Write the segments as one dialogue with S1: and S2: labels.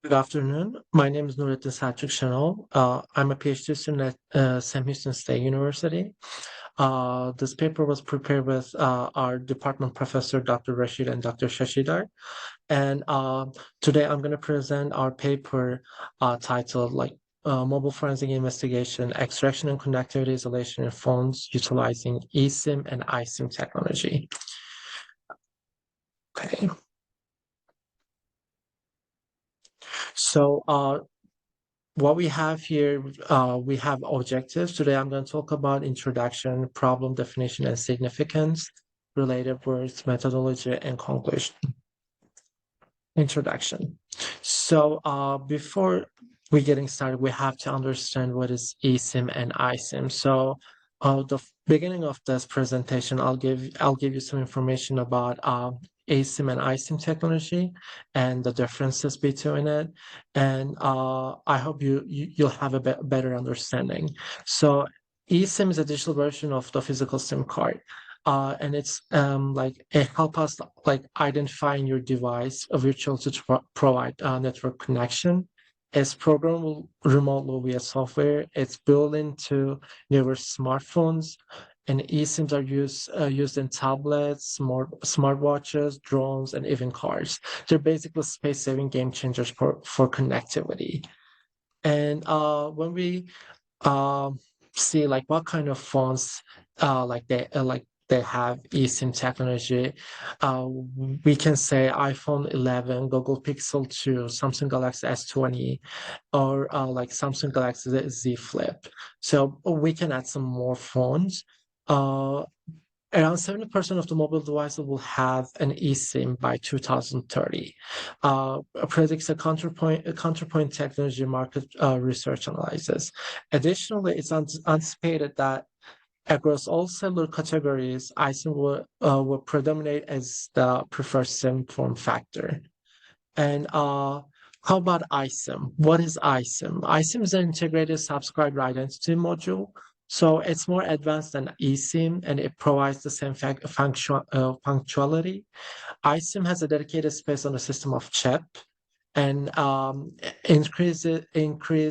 S1: Good afternoon. My name is Nurettin Selçuk Şenol. I'm a PhD student at Sam Houston State University. This paper was prepared with our department professor, Dr. Rashid and Dr. Shashidar. And today I'm going to present our paper titled Mobile Forensic Investigation, Extraction and Connectivity Isolation in Phones Utilizing eSIM and iSIM Technology. Okay. So what we have here, we have objectives. Today, I'm going to talk about introduction, problem definition, and significance, related words, methodology, and conclusion. Introduction. So before we getting started, we have to understand what is eSIM and iSIM. So the beginning of this presentation, I'll give you some information about eSIM and iSIM technology and the differences between it, and I hope you'll have a better understanding. So eSIM is a digital version of the physical SIM card. And it's like it help us like identifying your device virtual to provide network connection. It's programmable remotely via software. It's built into newer smartphones, and eSIMs are used in tablets, smartwatches, drones, and even cars. They're basically space-saving game changers for connectivity. And when we uh, see like what kind of phones they have eSIM technology. We can say iPhone 11, Google Pixel 2, Samsung Galaxy S20, or like Samsung Galaxy Z Flip. So we can add some more phones. Uh, Around 70% of the mobile devices will have an eSIM by 2030, predicts a counterpoint technology market research analysis. Additionally, it's anticipated that across all cellular categories, iSIM will predominate as the preferred SIM form factor. And how about iSIM? What is iSIM? iSIM is an integrated subscriber identity module. So it's more advanced than eSIM, and it provides the same functionality. iSIM has a dedicated space on the system of chip, and increase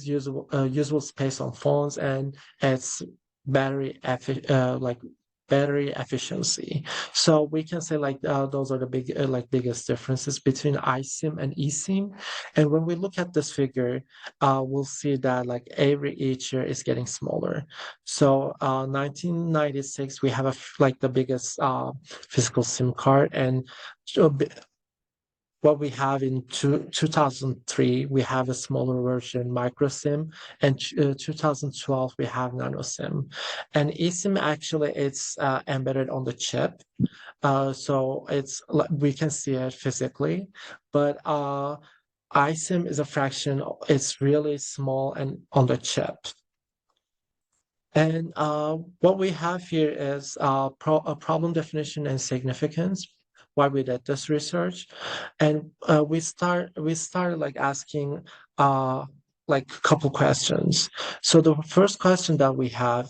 S1: usable space on phones, and it's battery efficiency. So we can say those are the biggest differences between iSIM and eSIM. And when we look at this figure, we'll see that like each year is getting smaller. So 1996 we have the biggest physical SIM card, and what we have in 2003, we have a smaller version, micro SIM, and 2012, we have nano SIM. And eSIM actually it's embedded on the chip. So it's we can see it physically, but iSIM is a fraction, it's really small and on the chip. And what we have here is a problem definition and significance, why we did this research. And we started like asking like a couple questions. So the first question that we have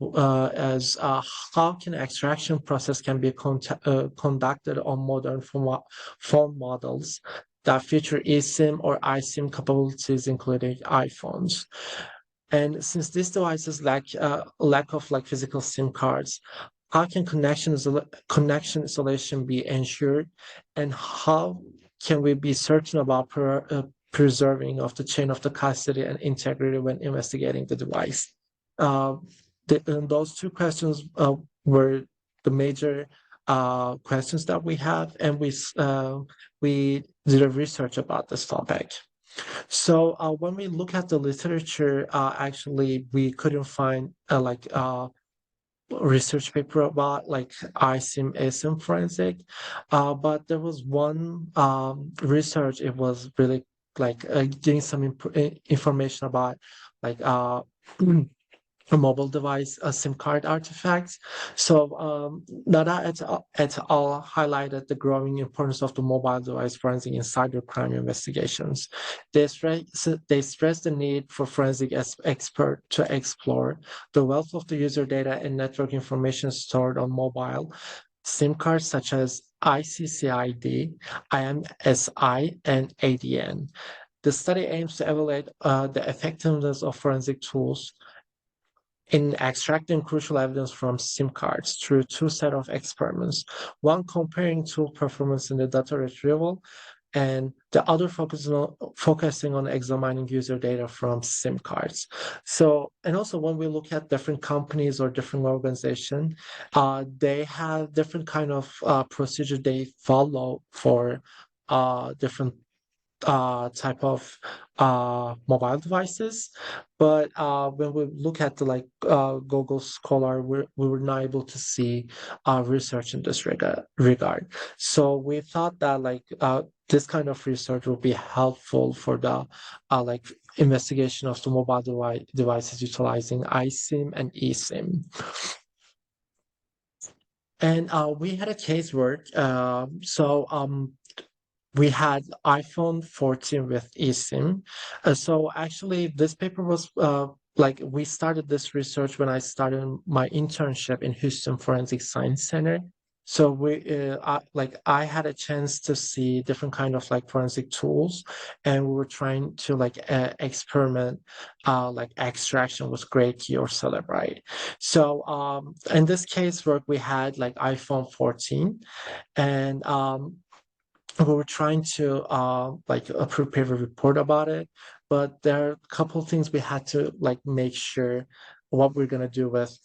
S1: is how can extraction process can be conducted on modern phone models that feature eSIM or iSIM capabilities, including iPhones. And since these devices lack of like physical SIM cards, how can connection isolation be ensured, and how can we be certain about preserving of the chain of the custody and integrity when investigating the device? Uh, and those two questions were the major questions that we have, and we did a research about this topic. So when we look at the literature, actually we couldn't find research paper about like iSIM ASIM forensic, but there was one research. It was really like getting some information about like a mobile device, a SIM card artifacts. So Nada et al. Highlighted the growing importance of the mobile device forensic in cybercrime investigations. They stress the need for forensic expert to explore the wealth of the user data and network information stored on mobile SIM cards such as ICCID, IMSI, and ADN. the study aims to evaluate the effectiveness of forensic tools in extracting crucial evidence from SIM cards through two set of experiments, one comparing tool performance in the data retrieval, and the other focusing on examining user data from SIM cards. So, and also when we look at different companies or different organizations, they have different kind of procedure they follow for different type of mobile devices. But when we look at the Google Scholar, we were not able to see research in this regard. So we thought that this kind of research will be helpful for the like investigation of the mobile devices utilizing iSIM and eSIM. And we had a casework. We had iPhone 14 with eSIM. So actually, this paper was we started this research when I started my internship in Houston Forensic Science Center. So I had a chance to see different kind of like forensic tools, and we were trying to experiment like extraction with Gray Key or Celebrite. So in this case work, we had like iPhone 14, and we were trying to prepare a report about it, but there are a couple of things we had to like make sure what we're gonna do with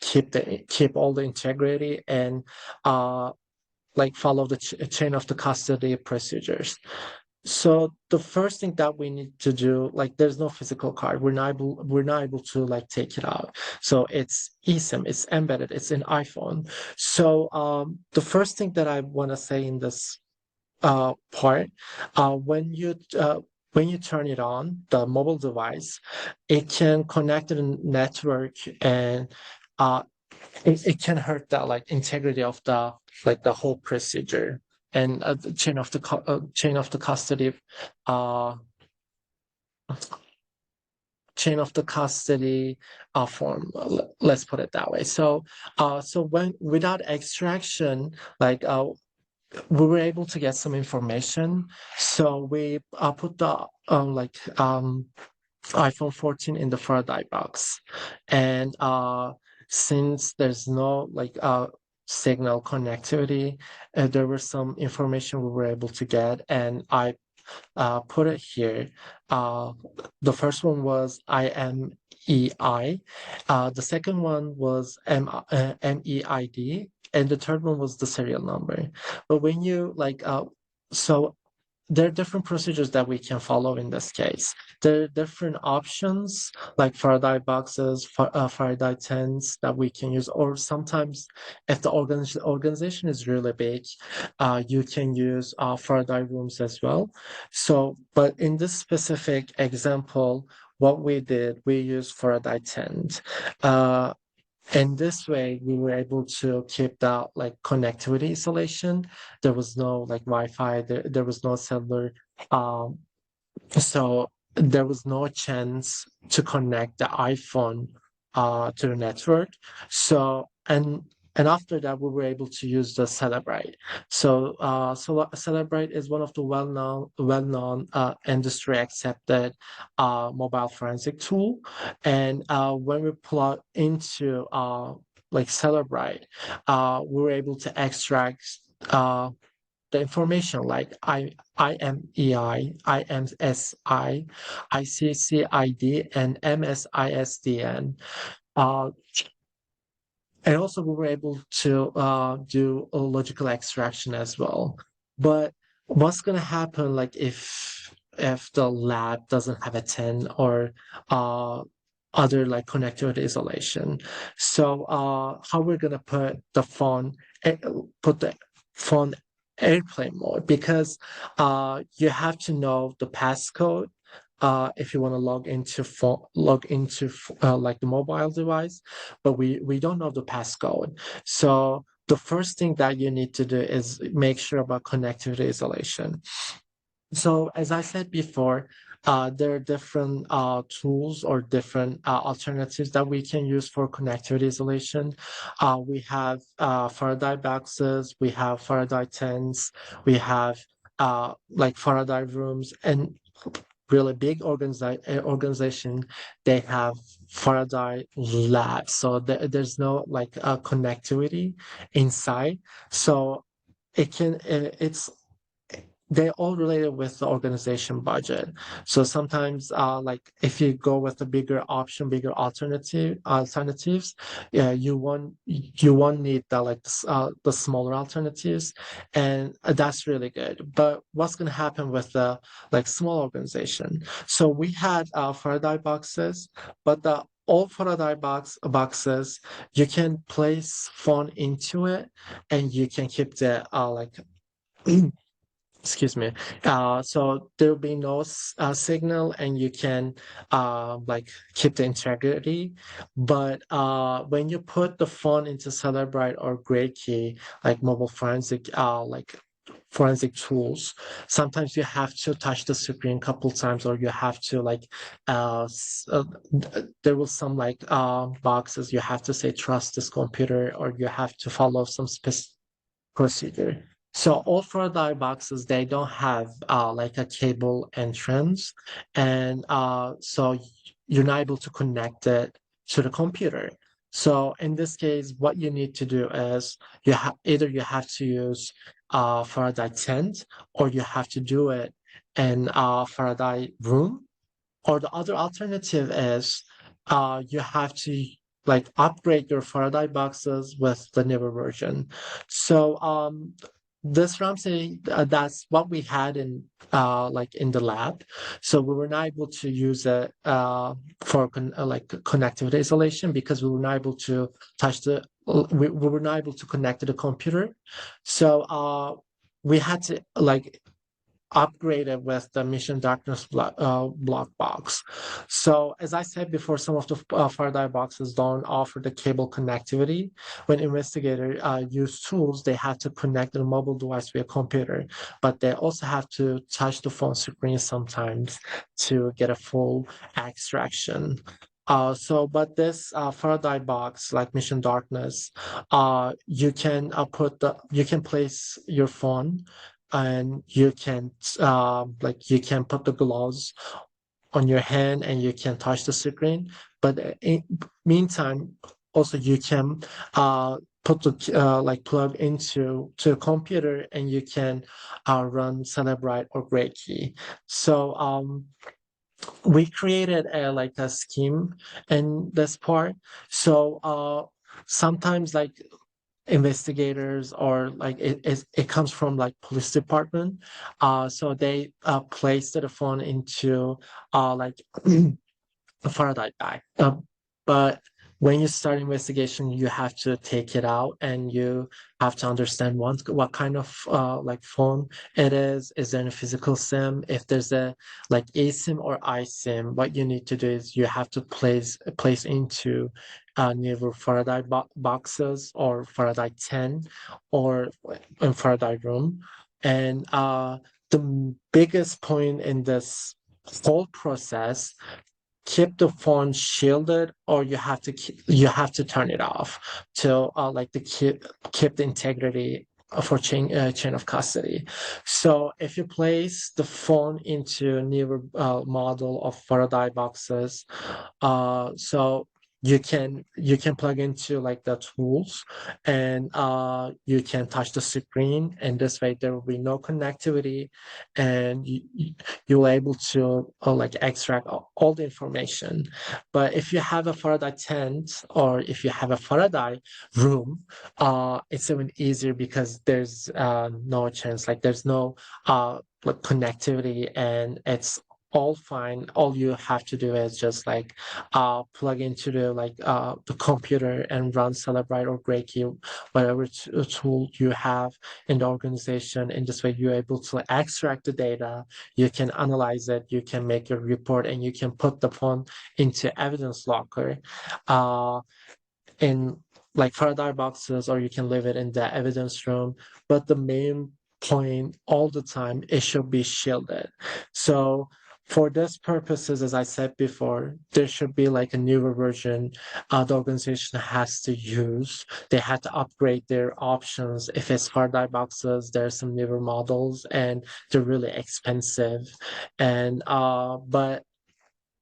S1: keep all the integrity and follow the chain of the custody procedures. So the first thing that we need to do, like there's no physical card. We're not able to like take it out. So it's eSIM, it's embedded, it's in iPhone. So the first thing that I want to say in this part, when you turn it on, the mobile device, it can connect to the network, and uh, it can hurt the like integrity of the whole procedure and the chain of the custody uh chain of the custody form. Let's put it that way. So when without extraction, we were able to get some information. So we put the iPhone 14 in the Faraday box, and since there's no signal connectivity, there was some information we were able to get, and I put it here. The first one was IMEI. The second one was MEID, and the third one was the serial number. But when you so there are different procedures that we can follow in this case. There are different options like Faraday boxes, Faraday tents that we can use, or sometimes if the organization is really big, you can use Faraday rooms as well. So, but in this specific example, what we did, we used Faraday tent. And this way, we were able to keep that like connectivity isolation. There was no like Wi-Fi. There was no cellular. Um, so there was no chance to connect the iPhone to the network. So and after that, we were able to use the Celebrite. So Celebrite is one of the well-known industry accepted mobile forensic tool. And when we plug into Celebrite, we were able to extract the information like IMEI, IMSI, ICCID, and MSISDN. Uh, and also we were able to do a logical extraction as well. But what's going to happen like if the lab doesn't have a 10 or other like connectivity isolation? So how we're going to put the phone airplane mode, because you have to know the passcode if you want to log into like the mobile device, but we don't know the passcode. So the first thing that you need to do is make sure about connectivity isolation. So as I said before, there are different tools or different alternatives that we can use for connectivity isolation. We have Faraday boxes, we have Faraday tents, we have like Faraday rooms, and really big organization, they have Faraday labs, so there's no like connectivity inside. So it's they're all related with the organization budget. So sometimes, like if you go with a bigger option, bigger alternatives, yeah, you won't need the smaller alternatives, and that's really good. But what's going to happen with the like small organization? So we had Faraday boxes, but the all Faraday boxes, you can place phone into it, and you can keep the like excuse me. So there'll be no signal, and you can like keep the integrity. But when you put the phone into Celebrite or Gray Key, like mobile forensic tools, sometimes you have to touch the screen a couple times, or you have to like there was some like boxes you have to say trust this computer, or you have to follow some specific procedure. So all Faraday boxes, they don't have like a cable entrance, and so you're not able to connect it to the computer. So in this case, what you need to do is either you have to use Faraday tent, or you have to do it in Faraday room, or the other alternative is you have to like upgrade your Faraday boxes with the newer version. So this Ramsey, that's what we had in like in the lab. So we were not able to use it for like connectivity isolation, because we were not able to touch we were not able to connect to the computer. So we had to like upgraded with the Mission Darkness block box. So as I said before, some of the Faraday boxes don't offer the cable connectivity. When investigators use tools, they have to connect the mobile device to a computer, but they also have to touch the phone screen sometimes to get a full extraction. But this Faraday box, like Mission Darkness, you can place your phone, and you can you can put the gloves on your hand, and you can touch the screen. But in meantime, also you can put the like plug to a computer, and you can run Celebrite or Gray Key. So we created a scheme in this part. So sometimes like investigators, or like it comes from like police department, so they place the phone into like a Faraday bag. But when you start investigation, you have to take it out, and you have to understand what kind of like phone it is. Is there a physical SIM? If there's a like eSIM or iSIM, what you need to do is you have to place into neither Faraday boxes, or Faraday 10, or in Faraday room. And the biggest point in this whole process, keep the phone shielded, or you have to turn it off to like the keep the integrity for chain of custody. So if you place the phone into a newer model of Faraday boxes, so you can plug into like the tools, and you can touch the screen, and this way there will be no connectivity, and you're able to like extract all the information. But if you have a Faraday tent, or if you have a Faraday room, it's even easier, because there's no chance, like there's no like connectivity, and it's all fine. All you have to do is just like plug into the computer, and run Celebrite or Gray Key, whatever tool you have in the organization. In this way, you're able to extract the data, you can analyze it, you can make a report, and you can put the phone into evidence locker in like Faraday boxes, or you can leave it in the evidence room. But the main point all the time, it should be shielded. So For this purposes, as I said before, there should be like a newer version the organization has to use. They had to upgrade their options. If it's hard eye boxes, there's some newer models and they're really expensive. And but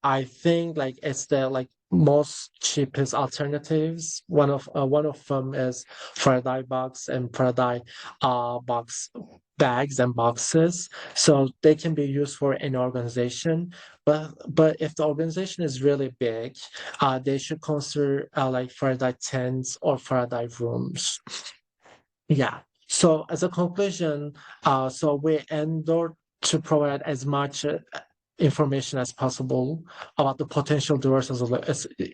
S1: I think like it's the like most cheapest alternatives. One of them is Faraday box and Faraday box bags and boxes. So they can be used for any organization. But if the organization is really big, they should consider like Faraday tents or Faraday rooms. Yeah. So as a conclusion, so we endeavor to provide as much information as possible about the potential divorce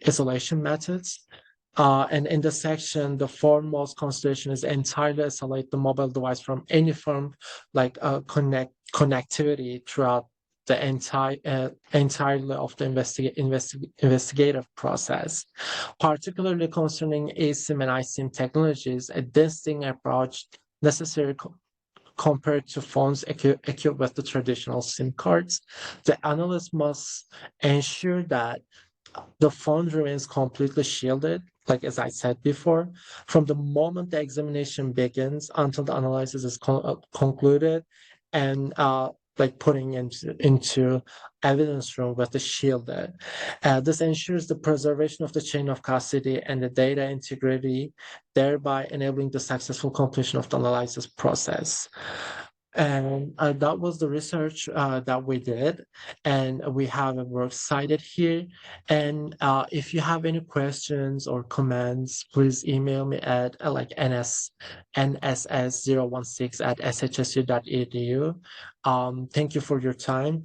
S1: isolation methods. And in this section, the foremost consideration is entirely isolate the mobile device from any form like connectivity throughout the entirely of the investigative process, particularly concerning eSIM and iSIM technologies. A distinct approach necessary compared to phones equipped with the traditional SIM cards. The analyst must ensure that the phone remains completely shielded, like as I said before, from the moment the examination begins until the analysis is concluded, and like putting into evidence room with the shielded. This ensures the preservation of the chain of custody and the data integrity, thereby enabling the successful completion of the analysis process. And that was the research that we did, and we have a work cited here. And if you have any questions or comments, please email me at like nss016 at shsu.edu. Thank you for your time.